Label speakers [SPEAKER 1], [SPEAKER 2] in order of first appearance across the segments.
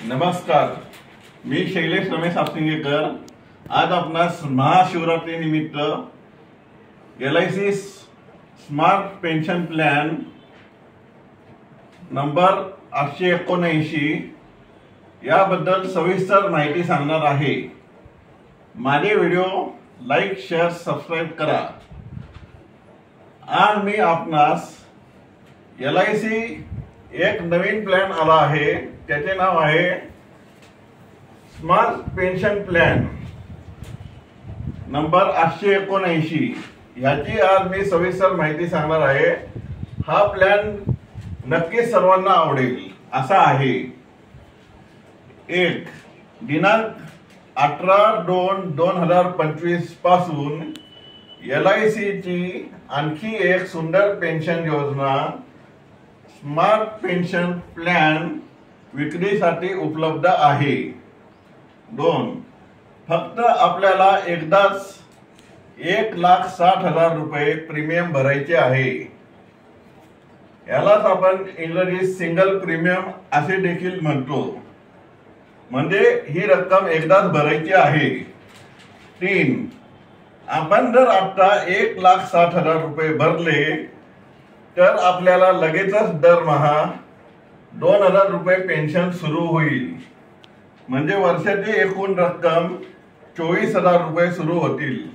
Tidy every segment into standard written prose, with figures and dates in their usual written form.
[SPEAKER 1] नमस्कार, मी शैलेश रमेश आपसिंगेकर। आज आपणास महाशिवरात्री निमित्त LIC smart pension plan number 879 याबद्दल सविस्तर माहिती सांगणार आहे। माझे व्हिडिओ लाईक, शेअर, सबस्क्राइब करा। आज मी आपणास LIC एक नवीन प्लॅन आला आहे, त्याचे नाव आहे स्मार्ट पेन्शन प्लॅन नंबर 879। याची आज मी सविस्तर माहिती सांगणार आहे। हा प्लॅन नक्की सर्वांना आवडेल असा आहे। एक दिनांक 18/2/2025 पासून LIC ची आणखी एक सुंदर पेन्शन योजना स्मार्ट पेन्शन प्लॅन विक्रीसाठी उपलब्ध आहे। 2 फक्त आपल्याला एकदाच 1,60,000 रुपये प्रीमियम भरायचे आहे। यालाच आपण इंग्रजीत सिंगल प्रीमियम असे देखील म्हणतो, म्हणजे ही रक्कम एकदाच भरायची आहे। 3 आपण जर आता 1,60,000 रुपये भरले तर आपल्याला लगेचच दरमहा 2,000 रुपये पेन्शन सुरू होईल, म्हणजे वर्षाची एकूण रक्कम 24,000 रुपये सुरू होतील।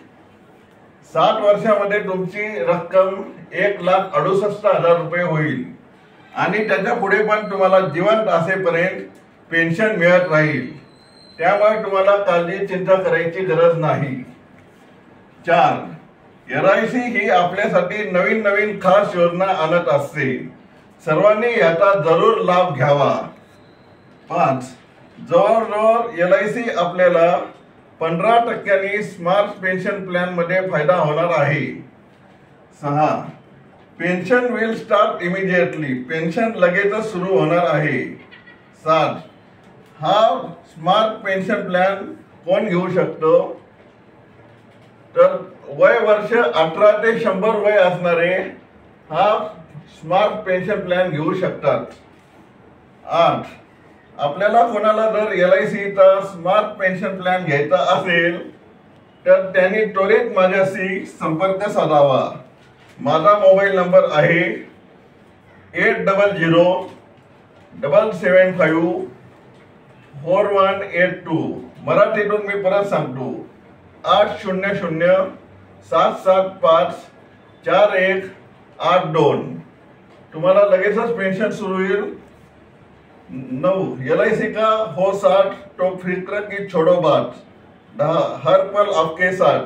[SPEAKER 1] 7 वर्षामध्ये तुमची रक्कम 1,68,000 रुपये होईल आणि त्याच्या पुढे पण तुम्हाला जिवंत असेपर्यंत पेन्शन मिळत राहील। त्यामुळे तुम्हाला काळजी चिंता करायची गरज नाही। 4 LIC ही आपल्यासाठी नवीन खास योजना आणत असते, सर्वांनी याचा जरूर लाभ घ्यावा। 5 जवळजवळ LIC आपल्याला 15% स्मार्ट पेन्शन प्लॅन मध्ये फायदा होणार आहे। 6 pension will start immediately, pension लगेचच सुरू होणार आहे। 7 हा स्मार्ट पेन्शन प्लॅन कोण घेऊ शकतो, तर वय वर्ष 18 ते 100 वय असणारे हा स्मार्ट पेन्शन प्लॅन घेऊ शकतात। 8 आपल्याला कोणाला जर LIC चा स्मार्ट पेन्शन प्लॅन घ्यायचा असेल तर त्यांनी त्वरित माझ्याशी संपर्क साधावा। माझा मोबाईल नंबर आहे 8007754182। मराठीतून मी परत सांगतो 800-775-4182। तुम्हाला लगेचच पेन्शन सुरू होईल। 9 LIC का हो साथ तो फिक्र की छोड़ो बात, 10 हर पल आपके साथ।